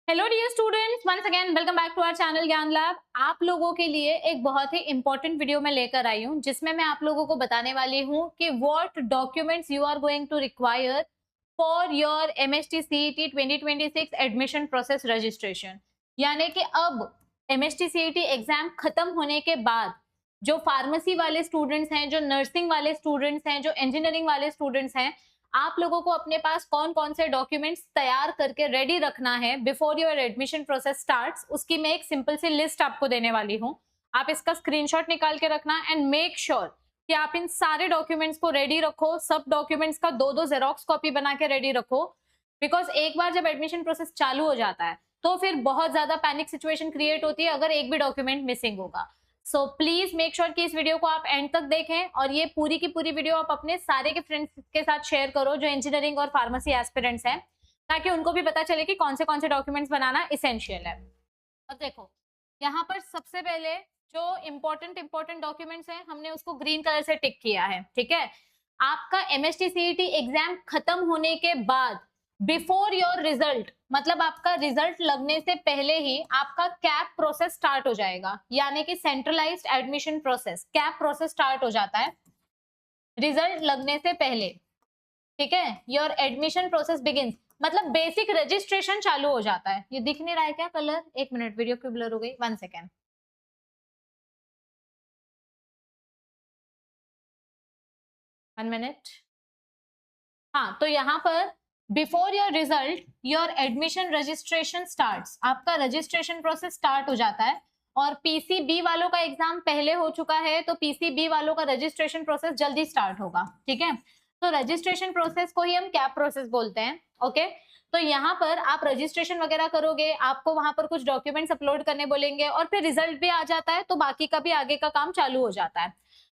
Hello dear students, once again welcome back to our channel Gyan lab. आप लोगों के लिए एक बहुत ही इंपॉर्टेंट वीडियो में लेकर आई हूं, जिसमें मैं आप लोगों को बताने वाली हूं कि what documents you are going to require for your MST CET 2026 admission process registration. यानी कि अब एमएसटी सीईटी एग्जाम खत्म होने के बाद जो फार्मेसी वाले स्टूडेंट्स हैं, जो नर्सिंग वाले स्टूडेंट्स हैं, जो इंजीनियरिंग वाले स्टूडेंट्स हैं, आप लोगों को अपने पास कौन कौन से डॉक्यूमेंट्स तैयार करके रेडी रखना है before your admission process starts, उसकी मैं एक सिंपल सी लिस्ट आपको देने वाली हूं। आप इसका स्क्रीनशॉट निकाल के रखना एंड मेक श्योर कि आप इन सारे डॉक्यूमेंट्स को रेडी रखो। सब डॉक्यूमेंट्स का दो दो जेरोक्स कॉपी बना के रेडी रखो, बिकॉज एक बार जब एडमिशन प्रोसेस चालू हो जाता है तो फिर बहुत ज्यादा पैनिक सिचुएशन क्रिएट होती है अगर एक भी डॉक्यूमेंट मिसिंग होगा। सो प्लीज मेक श्योर कि इस वीडियो को आप एंड तक देखें और ये पूरी की पूरी वीडियो आप अपने सारे के फ्रेंड्स के साथ शेयर करो जो इंजीनियरिंग और फार्मेसी एस्पिरेंट्स हैं, ताकि उनको भी पता चले कि कौन से डॉक्यूमेंट्स बनाना इसेंशियल है। अब देखो, यहाँ पर सबसे पहले जो इंपॉर्टेंट डॉक्यूमेंट्स हैं हमने उसको ग्रीन कलर से टिक किया है, ठीक है। आपका एमएसटी सीईटी एग्जाम खत्म होने के बाद बिफोर योर रिजल्ट, मतलब आपका रिजल्ट लगने से पहले ही आपका कैप प्रोसेस स्टार्ट हो जाएगा, यानी कि centralised admission process, cap process start हो जाता है रिजल्ट लगने से पहले, ठीक है। योर एडमिशन प्रोसेस बिगिंस, मतलब बेसिक रजिस्ट्रेशन चालू हो जाता है। ये दिख नहीं रहा है क्या कलर? एक मिनट, वीडियो क्यों ब्लर हो गई? 1 सेकेंड। 1 मिनट। हाँ, तो यहाँ पर before your result your admission registration starts, आपका रजिस्ट्रेशन प्रोसेस स्टार्ट हो जाता है। और पीसीबी वालों का एग्जाम पहले हो चुका है तो पीसीबी वालों का रजिस्ट्रेशन प्रोसेस जल्दी स्टार्ट होगा, ठीक है। तो रजिस्ट्रेशन प्रोसेस को ही हम कैप प्रोसेस बोलते हैं, ओके। तो यहाँ पर आप रजिस्ट्रेशन वगैरह करोगे, आपको वहां पर कुछ डॉक्यूमेंट्स अपलोड करने बोलेंगे और फिर रिजल्ट भी आ जाता है तो बाकी का भी आगे का काम चालू हो जाता है।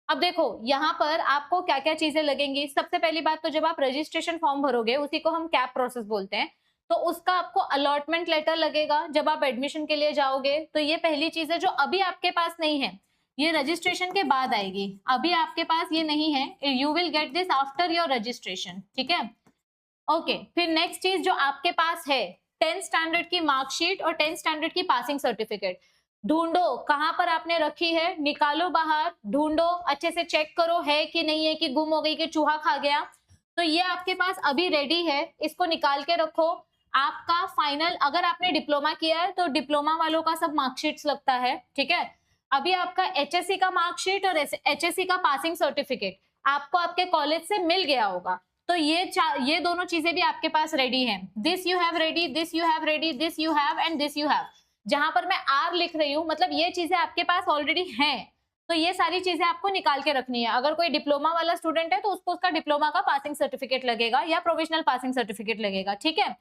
अब देखो यहाँ पर आपको क्या क्या चीजें लगेंगी। सबसे पहली बात तो जब आप रजिस्ट्रेशन फॉर्म भरोगे, उसी को हम कैप प्रोसेस बोलते हैं, तो उसका आपको अलॉटमेंट लेटर लगेगा जब आप एडमिशन के लिए जाओगे। तो ये पहली चीज है जो अभी आपके पास नहीं है, ये रजिस्ट्रेशन के बाद आएगी, अभी आपके पास ये नहीं है। You will get this after your registration, ठीक है। ओके, फिर नेक्स्ट चीज जो आपके पास है, 10th स्टैंडर्ड की मार्कशीट और 10th स्टैंडर्ड की पासिंग सर्टिफिकेट। ढूंढो कहां पर आपने रखी है, निकालो बाहर, ढूंढो, अच्छे से चेक करो है कि नहीं है, कि गुम हो गई, कि चूहा खा गया। तो ये आपके पास अभी रेडी है, इसको निकाल के रखो। आपका फाइनल, अगर आपने डिप्लोमा किया है तो डिप्लोमा वालों का सब मार्कशीट्स लगता है, ठीक है। अभी आपका एचएससी का मार्कशीट और एचएससी का पासिंग सर्टिफिकेट आपको आपके कॉलेज से मिल गया होगा, तो ये दोनों चीजें भी आपके पास रेडी हैं। This you have ready, this you have ready, this you have and this you have. जहां पर मैं आर लिख रही हूँ मतलब ये चीजें आपके पास ऑलरेडी हैं, तो ये सारी चीजें आपको निकाल के रखनी है। अगर कोई डिप्लोमा वाला स्टूडेंट है तो उसको उसका डिप्लोमा का पासिंग सर्टिफिकेट लगेगा या प्रोविजनल पासिंग सर्टिफिकेट लगेगा, ठीक है।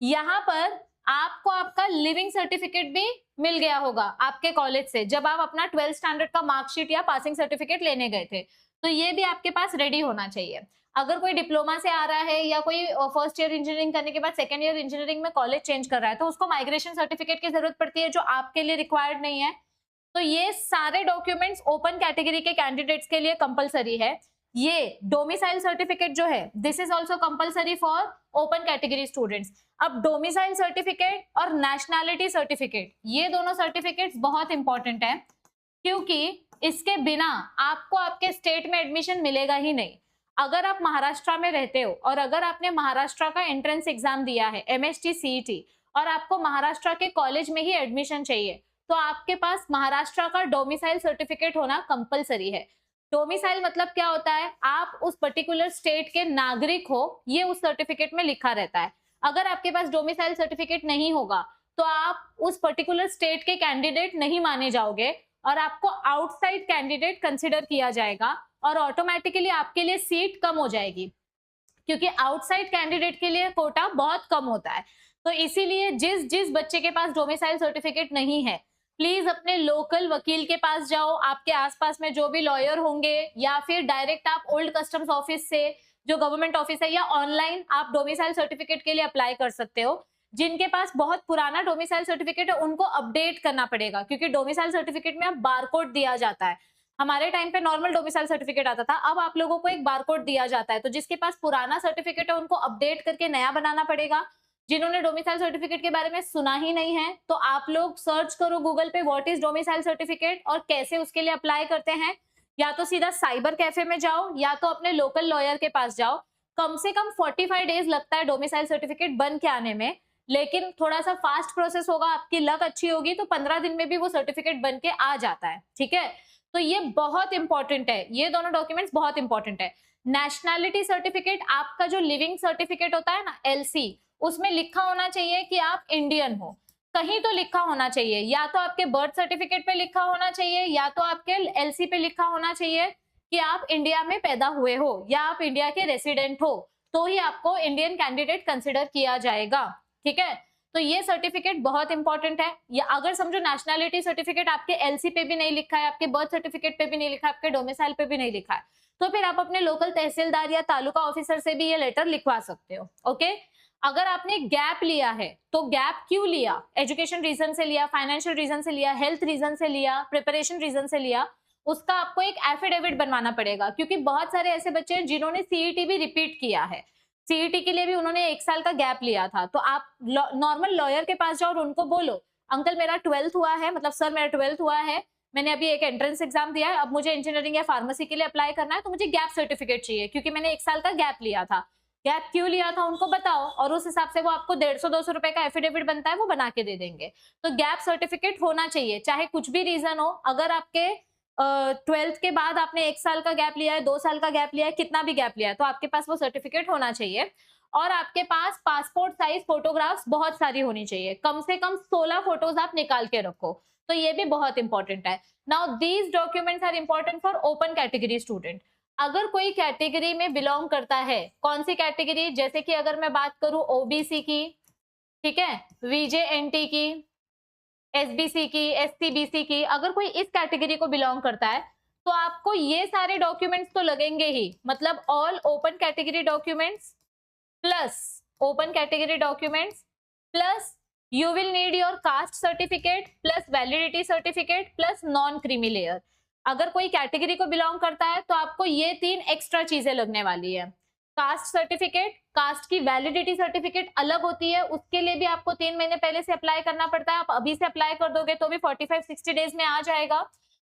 यहाँ पर आपको आपका लिविंग सर्टिफिकेट भी मिल गया होगा आपके कॉलेज से जब आप अपना 12th स्टैंडर्ड का मार्कशीट या पासिंग सर्टिफिकेट लेने गए थे, तो ये भी आपके पास रेडी होना चाहिए। अगर कोई डिप्लोमा से आ रहा है या कोई फर्स्ट ईयर इंजीनियरिंग करने के बाद सेकंड ईयर इंजीनियरिंग में कॉलेज चेंज कर रहा है तो उसको माइग्रेशन सर्टिफिकेट की जरूरत पड़ती है, जो आपके लिए रिक्वायर्ड नहीं है। तो ये सारे डॉक्यूमेंट्स ओपन कैटेगरी के कैंडिडेट्स के लिए कंपलसरी है। ये डोमिसाइल सर्टिफिकेट जो है, this is also compulsory for open category students. अब डोमिसाइल सर्टिफिकेट और नेशनैलिटी सर्टिफिकेट, ये दोनों सर्टिफिकेट्स बहुत इंपॉर्टेंट है, क्योंकि इसके बिना आपको आपके स्टेट में एडमिशन मिलेगा ही नहीं। अगर आप महाराष्ट्र में रहते हो और अगर आपने महाराष्ट्र का एंट्रेंस एग्जाम दिया है एमएसटी सीईटी और आपको महाराष्ट्र के कॉलेज में ही एडमिशन चाहिए, तो आपके पास महाराष्ट्र का डोमिसाइल सर्टिफिकेट होना कंपलसरी है। डोमिसाइल मतलब क्या होता है, आप उस पर्टिकुलर स्टेट के नागरिक हो, ये उस सर्टिफिकेट में लिखा रहता है। अगर आपके पास डोमिसाइल सर्टिफिकेट नहीं होगा तो आप उस पर्टिकुलर स्टेट के कैंडिडेट नहीं माने जाओगे और आपको आउटसाइड कैंडिडेट कंसिडर किया जाएगा और ऑटोमेटिकली आपके लिए सीट कम हो जाएगी, क्योंकि आउटसाइड कैंडिडेट के लिए कोटा बहुत कम होता है। तो इसीलिए जिस जिस बच्चे के पास डोमिसाइल सर्टिफिकेट नहीं है, प्लीज अपने लोकल वकील के पास जाओ, आपके आसपास में जो भी लॉयर होंगे, या फिर डायरेक्ट आप ओल्ड कस्टम्स ऑफिस से, जो गवर्नमेंट ऑफिस है, या ऑनलाइन आप डोमिसाइल सर्टिफिकेट के लिए अप्लाई कर सकते हो। जिनके पास बहुत पुराना डोमिसाइल सर्टिफिकेट है उनको अपडेट करना पड़ेगा, क्योंकि डोमिसाइल सर्टिफिकेट में अब बारकोड दिया जाता है। हमारे टाइम पे नॉर्मल डोमिसाइल सर्टिफिकेट आता था, अब आप लोगों को एक बारकोड दिया जाता है, तो जिसके पास पुराना सर्टिफिकेट है उनको अपडेट करके नया बनाना पड़ेगा। जिन्होंने डोमिसाइल सर्टिफिकेट के बारे में सुना ही नहीं है, तो आप लोग सर्च करो गूगल पे व्हाट इज डोमिसाइल सर्टिफिकेट और कैसे उसके लिए अप्लाई करते हैं। या तो सीधा साइबर कैफे में जाओ या तो अपने लोकल लॉयर के पास जाओ। कम से कम 45 डेज लगता है डोमिसाइल सर्टिफिकेट बन के आने में, लेकिन थोड़ा सा फास्ट प्रोसेस होगा, आपकी लक अच्छी होगी तो 15 दिन में भी वो सर्टिफिकेट बन के आ जाता है। ठीक है, तो ये बहुत इंपॉर्टेंट है, ये दोनों डॉक्यूमेंट्स बहुत इंपॉर्टेंट है। नेशनैलिटी सर्टिफिकेट, आपका जो लिविंग सर्टिफिकेट होता है ना LC, उसमें लिखा होना चाहिए कि आप इंडियन हो। कहीं तो लिखा होना चाहिए, या तो आपके बर्थ सर्टिफिकेट पे लिखा होना चाहिए या तो आपके LC पे लिखा होना चाहिए कि आप इंडिया में पैदा हुए हो या आप इंडिया के रेसिडेंट हो, तो ही आपको इंडियन कैंडिडेट कंसिडर किया जाएगा। ठीक है, तो ये सर्टिफिकेट बहुत इंपॉर्टेंट है। या अगर समझो नेशनैलिटी सर्टिफिकेट आपके LC पे भी नहीं लिखा है, आपके बर्थ सर्टिफिकेट पे भी नहीं लिखा है, आपके डोमिसाइल पे भी नहीं लिखा है, तो फिर आप अपने लोकल तहसीलदार या तालुका ऑफिसर से भी ये लेटर लिखवा सकते हो। ओके, अगर आपने गैप लिया है तो गैप क्यों लिया, एजुकेशन रीजन से लिया, फाइनेंशियल रीजन से लिया, हेल्थ रीजन से लिया, प्रिपरेशन रीजन से लिया, उसका आपको एक एफिडेविट बनवाना पड़ेगा। क्योंकि बहुत सारे ऐसे बच्चे हैं जिन्होंने CET भी रिपीट किया है, CET के लिए भी उन्होंने 1 साल का गैप लिया था। तो आप नॉर्मल लॉयर के पास जाओ और उनको बोलो अंकल मेरा 12th हुआ है, मतलब सर मेरा 12th हुआ है, मैंने अभी एक एंट्रेंस एग्जाम दिया है, अब मुझे इंजीनियरिंग या फार्मेसी के लिए अप्लाई करना है, तो मुझे गैप सर्टिफिकेट चाहिए क्योंकि मैंने 1 साल का गैप लिया था। गैप क्यों लिया था उनको बताओ और उस हिसाब से वो आपको 150-200 रुपए का एफिडेविट बनता है, वो बना के दे देंगे। तो गैप सर्टिफिकेट होना चाहिए, चाहे कुछ भी रीजन हो। अगर आपके 12th के बाद आपने 1 साल का गैप लिया है, 2 साल का गैप लिया है, कितना भी गैप लिया है, तो आपके पास वो सर्टिफिकेट होना चाहिए। और आपके पास पासपोर्ट साइज फोटोग्राफ्स बहुत सारी होनी चाहिए, कम से कम 16 फोटोज आप निकाल के रखो, तो ये भी बहुत इंपॉर्टेंट है। Now these documents are important for open category student. अगर कोई कैटेगरी में बिलोंग करता है, कौन सी कैटेगरी, जैसे कि अगर मैं बात करूं OBC की, ठीक है, VJNT की, SBC की, SCBC की, अगर कोई इस कैटेगरी को बिलोंग करता है तो आपको ये सारे डॉक्यूमेंट्स तो लगेंगे ही, मतलब all open category documents plus open category documents plus you will need your caste certificate plus validity certificate plus non creamy layer। अगर कोई कैटेगरी को बिलोंग करता है तो आपको ये 3 एक्स्ट्रा चीजें लगने वाली है। कास्ट सर्टिफिकेट, कास्ट की वैलिडिटी सर्टिफिकेट अलग होती है, उसके लिए भी आपको 3 महीने पहले से अप्लाई करना पड़ता है। आप अभी से अप्लाई कर दोगे तो भी 45-60 डेज में आ जाएगा।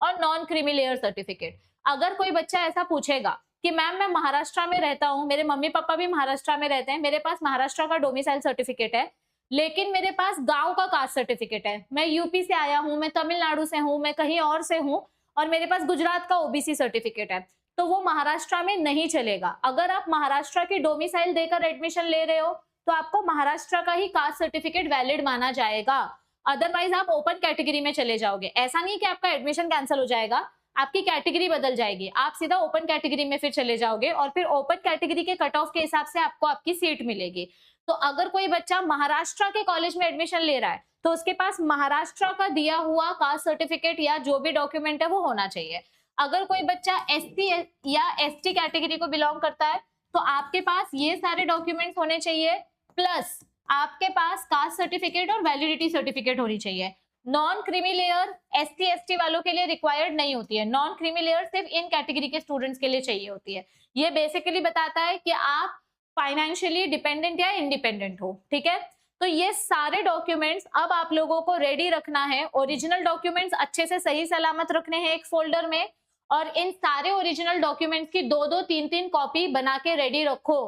और नॉन क्रीमी लेयर सर्टिफिकेट, अगर कोई बच्चा ऐसा पूछेगा कि मैम मैं महाराष्ट्र में रहता हूँ, मेरे मम्मी पापा भी महाराष्ट्र में रहते हैं, मेरे पास महाराष्ट्र का डोमिसाइल सर्टिफिकेट है, लेकिन मेरे पास गांव का कास्ट सर्टिफिकेट है, मैं यूपी से आया हूं, मैं तमिलनाडु से हूं, मैं कहीं और से हूं और मेरे पास गुजरात का OBC सर्टिफिकेट है, तो वो महाराष्ट्र में नहीं चलेगा। अगर आप महाराष्ट्र की डोमिसाइल देकर एडमिशन ले रहे हो तो आपको महाराष्ट्र का ही कास्ट सर्टिफिकेट वैलिड माना जाएगा, अदरवाइज आप ओपन कैटेगरी में चले जाओगे। ऐसा नहीं कि आपका एडमिशन कैंसिल हो जाएगा, आपकी कैटेगरी बदल जाएगी, आप सीधा ओपन कैटेगरी में फिर चले जाओगे और फिर ओपन कैटेगरी के कट ऑफ के हिसाब से आपको आपकी सीट मिलेगी। तो अगर कोई बच्चा महाराष्ट्र के कॉलेज में एडमिशन ले रहा है तो उसके पास महाराष्ट्र का दिया हुआ कास्ट सर्टिफिकेट या जो भी डॉक्यूमेंट है वो होना चाहिए। अगर कोई बच्चा SC या ST कैटेगरी को बिलोंग करता है तो आपके पास ये सारे डॉक्यूमेंट्स होने चाहिए, प्लस आपके पास कास्ट सर्टिफिकेट और वैलिडिटी सर्टिफिकेट होनी चाहिए। Non creamy layer SC ST वालों के लिए रिक्वायर्ड नहीं होती है, नॉन क्रीमी लेयर सिर्फ इन कैटेगरी के स्टूडेंट्स के लिए चाहिए होती है। ये बेसिकली बताता है कि आप फाइनेंशियली डिपेंडेंट या इंडिपेंडेंट हो। ठीक है, तो ये सारे डॉक्यूमेंट्स अब आप लोगों को रेडी रखना है। ओरिजिनल डॉक्यूमेंट्स अच्छे से सही सलामत रखने हैं एक फोल्डर में, और इन सारे ओरिजिनल डॉक्यूमेंट्स की 2-2, 3-3 कॉपी बना के रेडी रखो।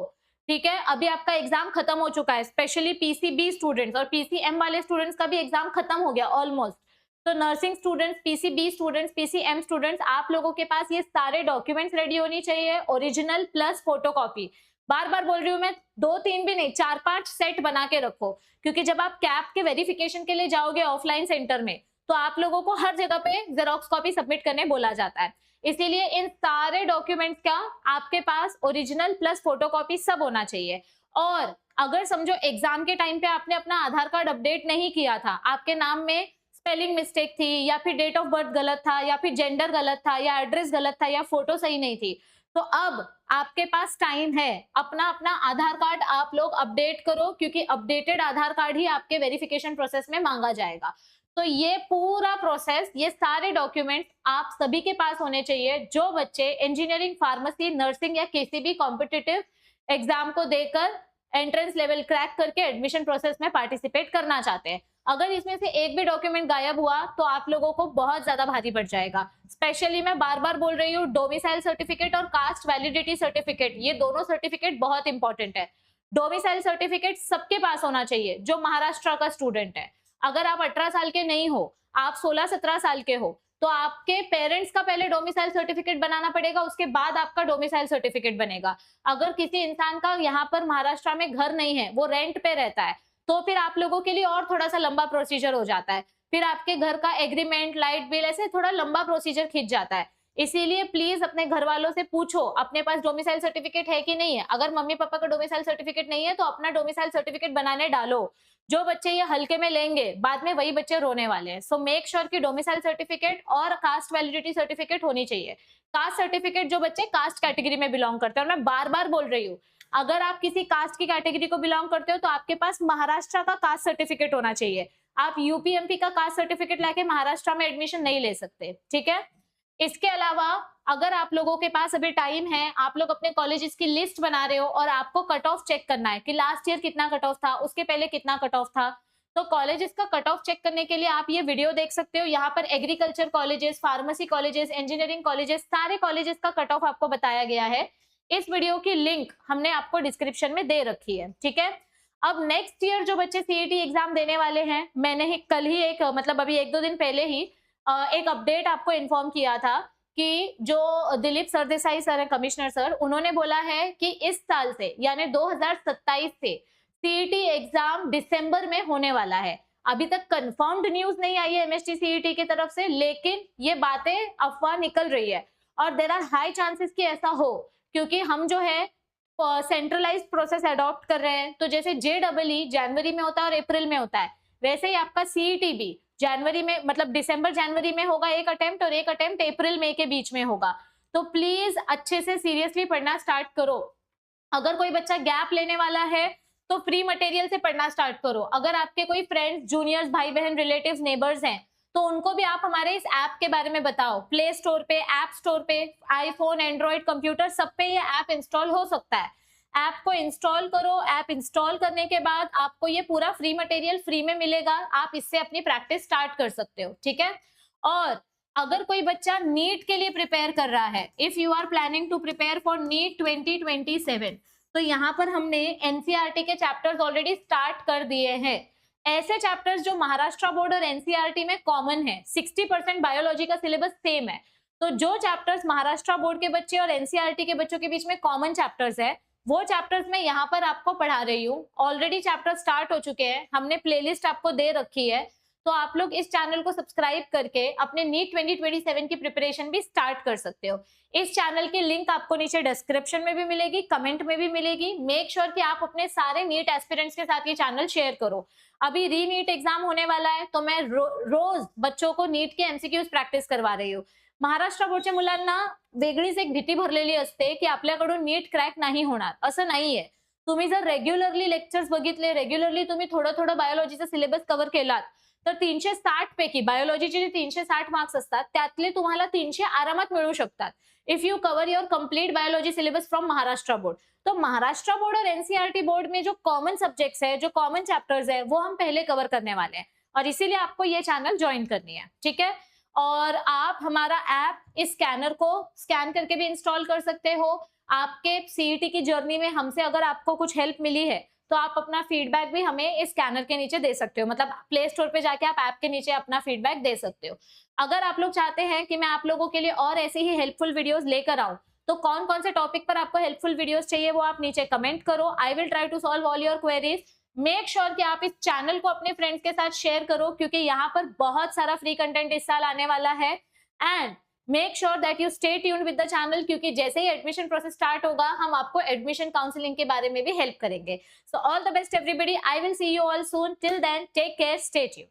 ठीक है, अभी आपका एग्जाम खत्म हो चुका है, स्पेशली PCB स्टूडेंट्स और PCM वाले स्टूडेंट्स का भी एग्जाम खत्म हो गया ऑलमोस्ट। तो nursing students, PCB students, PCM students, आप लोगों के पास ये सारे डॉक्यूमेंट्स रेडी होनी चाहिए, ओरिजिनल प्लस फोटोकॉपी। बार बार बोल रही हूँ मैं, 2-3 भी नहीं, 4-5 सेट बना के रखो, क्योंकि जब आप कैप के वेरिफिकेशन के लिए जाओगे ऑफलाइन सेंटर में तो आप लोगों को हर जगह पे जेरोक्स कॉपी सबमिट करने बोला जाता है। इसीलिए इन सारे डॉक्यूमेंट्स का आपके पास ओरिजिनल प्लस फोटोकॉपी सब होना चाहिए। और अगर समझो एग्जाम के टाइम पे आपने अपना आधार कार्ड अपडेट नहीं किया था, आपके नाम में स्पेलिंग मिस्टेक थी या फिर डेट ऑफ बर्थ गलत था या फिर जेंडर गलत था या एड्रेस गलत था या फोटो सही नहीं थी, तो अब आपके पास टाइम है, अपना अपना आधार कार्ड आप लोग अपडेट करो, क्योंकि अपडेटेड आधार कार्ड ही आपके वेरिफिकेशन प्रोसेस में मांगा जाएगा। तो ये पूरा प्रोसेस, ये सारे डॉक्यूमेंट्स आप सभी के पास होने चाहिए जो बच्चे इंजीनियरिंग, फार्मेसी, नर्सिंग या किसी भी कॉम्पिटिटिव एग्जाम को देकर एंट्रेंस लेवल क्रैक करके एडमिशन प्रोसेस में पार्टिसिपेट करना चाहते हैं। अगर इसमें से एक भी डॉक्यूमेंट गायब हुआ तो आप लोगों को बहुत ज्यादा भारी पड़ जाएगा। स्पेशली मैं बार बार बोल रही हूँ, डोमिसाइल सर्टिफिकेट और कास्ट वैलिडिटी सर्टिफिकेट, ये दोनों सर्टिफिकेट बहुत इंपॉर्टेंट है। डोमिसाइल सर्टिफिकेट सबके पास होना चाहिए जो महाराष्ट्र का स्टूडेंट है। अगर आप 18 साल के नहीं हो, आप 16-17 साल के हो, तो आपके पेरेंट्स का पहले डोमिसाइल सर्टिफिकेट बनाना पड़ेगा, उसके बाद आपका डोमिसाइल सर्टिफिकेट बनेगा। अगर किसी इंसान का यहाँ पर महाराष्ट्र में घर नहीं है, वो रेंट पे रहता है, तो फिर आप लोगों के लिए और थोड़ा सा लंबा प्रोसीजर हो जाता है। फिर आपके घर का एग्रीमेंट, लाइट बिल, ऐसे थोड़ा लंबा प्रोसीजर खींच जाता है। इसीलिए प्लीज अपने घर वालों से पूछो अपने पास डोमिसाइल सर्टिफिकेट है कि नहीं है। अगर मम्मी पापा का डोमिसाइल सर्टिफिकेट नहीं है तो अपना डोमिसाइल सर्टिफिकेट बनाने डालो। जो बच्चे ये हल्के में लेंगे, बाद में वही बच्चे रोने वाले हैं। सो मेक श्योर कि डोमिसाइल सर्टिफिकेट और कास्ट वैलिडिटी सर्टिफिकेट होनी चाहिए। कास्ट सर्टिफिकेट जो बच्चे कास्ट कैटेगरी में बिलोंग करते हैं, और मैं बार बार बोल रही हूँ, अगर आप किसी कास्ट की कैटेगरी को बिलोंग करते हो तो आपके पास महाराष्ट्र का कास्ट सर्टिफिकेट होना चाहिए। आप यूपीएमपी का कास्ट सर्टिफिकेट लाके महाराष्ट्र में एडमिशन नहीं ले सकते, ठीक है। इसके अलावा अगर आप लोगों के पास अभी टाइम है, आप लोग अपने कॉलेजेस की लिस्ट बना रहे हो और आपको कट ऑफ चेक करना है कि लास्ट ईयर कितना कट ऑफ था, उसके पहले कितना कट ऑफ था, तो कॉलेजेस का कट ऑफ चेक करने के लिए आप ये वीडियो देख सकते हो। यहाँ पर agriculture colleges, pharmacy colleges, engineering colleges, सारे कॉलेजेस का कट ऑफ आपको बताया गया है। इस वीडियो की लिंक हमने आपको डिस्क्रिप्शन में दे रखी है, ठीक है। अब नेक्स्ट ईयर जो बच्चे सीईटी एग्जाम देने वाले हैं, मैंने कल ही एक मतलब अभी 1-2 दिन पहले ही एक अपडेट आपको इन्फॉर्म किया था कि जो दिलीप सरदेसाई सर है, कमिश्नर सर, उन्होंने बोला है कि इस साल से यानी 2027 से सीईटी एग्जाम दिसंबर में होने वाला है। अभी तक कंफर्म्ड न्यूज नहीं आई है एमएसटी सीईटी की तरफ से, लेकिन ये बातें अफवाह निकल रही है और देयर आर हाई चांसेस कि ऐसा हो, क्योंकि हम जो है सेंट्रलाइज्ड प्रोसेस अडॉप्ट कर रहे हैं। तो जैसे जेईई जनवरी में होता है और अप्रैल में होता है, वैसे ही आपका सीईटी भी जनवरी में, मतलब दिसंबर जनवरी में होगा एक अटेम्प्ट, और एक अटेम्प्ट अप्रैल मई के बीच में होगा। तो प्लीज अच्छे से सीरियसली पढ़ना स्टार्ट करो। अगर कोई बच्चा गैप लेने वाला है तो फ्री मटेरियल से पढ़ना स्टार्ट करो। अगर आपके कोई फ्रेंड्स, जूनियर्स, भाई बहन, रिलेटिव्स, नेबर्स हैं, तो उनको भी आप हमारे इस ऐप के बारे में बताओ। प्ले स्टोर पे, ऐप स्टोर पे, आईफोन, एंड्रॉइड, कंप्यूटर, सब पे ये ऐप इंस्टॉल हो सकता है। ऐप को इंस्टॉल करो। ऐप इंस्टॉल करने के बाद आपको ये पूरा फ्री मटेरियल फ्री में मिलेगा। आप इससे अपनी प्रैक्टिस स्टार्ट कर सकते हो, ठीक है। और अगर कोई बच्चा नीट के लिए प्रिपेयर कर रहा है, if you are planning to prepare for NEET 2027, तो यहाँ पर हमने एनसीईआरटी के चैप्टर्स ऑलरेडी स्टार्ट कर दिए हैं। ऐसे चैप्टर्स जो महाराष्ट्र बोर्ड और एनसीईआरटी में कॉमन है, 60% बायोलॉजी का सिलेबस सेम है, तो जो चैप्टर्स महाराष्ट्र बोर्ड के बच्चे और एनसीईआरटी के बच्चों के बीच में कॉमन चैप्टर्स है, वो चैप्टर्स मैं यहाँ पर आपको पढ़ा रही हूँ। ऑलरेडी चैप्टर स्टार्ट हो चुके हैं, हमने प्लेलिस्ट आपको दे रखी है, तो आप लोग इस चैनल को सब्सक्राइब करके अपने नीट 2027 की प्रिपरेशन भी स्टार्ट कर सकते हो। इस चैनल की लिंक आपको नीचे डिस्क्रिप्शन में भी मिलेगी, कमेंट में भी मिलेगी। मेक श्योर कि आप अपने सारे नीट एस्पिरेंट्स के साथ ये चैनल शेयर करो। अभी री नीट एग्जाम होने वाला है, तो मैं रोज बच्चों को नीट के एमसीक्यूज प्रॅक्टिस करवा रही हूँ। महाराष्ट्र बोर्डच्या मुलांना वेगळीच एक भीती भरलेली असते की आपल्याकडून नीट क्रॅक नाही होणार, असं नाहीये। तुम्ही जर रेग्युलरली लेक्चर्स बघितले, रेग्युलरली तुम्ही थोडं थोडं बायोलॉजीचा सिलेबस कव्हर केलात, तर 360 पैकी बायोलॉजीचे जे 360 मार्क्स असतात त्यातले तुम्हाला 300 आरामात मिळू शकतात if you cover your complete biology syllabus from Maharashtra board. तो महाराष्ट्र बोर्ड और एनसीईआरटी बोर्ड में जो कॉमन सब्जेक्ट्स है, जो कॉमन चैप्टर्स है, वो हम पहले कवर करने वाले हैं, और इसीलिए आपको ये चैनल ज्वाइन करनी है, ठीक है। और आप हमारा ऐप इस स्कैनर को स्कैन करके भी इंस्टॉल कर सकते हो। आपके सीईटी की जर्नी में हमसे अगर आपको कुछ हेल्प मिली है तो आप अपना फीडबैक भी हमें इस स्कैनर के नीचे दे सकते हो, मतलब प्ले स्टोर पे जाके आप ऐप के नीचे अपना फीडबैक दे सकते हो। अगर आप लोग चाहते हैं कि मैं आप लोगों के लिए और ऐसे ही हेल्पफुल वीडियोस लेकर आऊं, तो कौन कौन से टॉपिक पर आपको हेल्पफुल वीडियोस चाहिए वो आप नीचे कमेंट करो। I will try to solve all your queries. Make sure कि आप इस चैनल को अपने फ्रेंड्स के साथ शेयर करो, क्योंकि यहाँ पर बहुत सारा फ्री कंटेंट इस साल आने वाला है। And make sure that you stay tuned with the channel, क्योंकि जैसे ही एडमिशन प्रोसेस स्टार्ट होगा हम आपको एडमिशन काउंसलिंग के बारे में भी हेल्प करेंगे। So all the best everybody, I will see you all soon. Till then take care, stay tuned.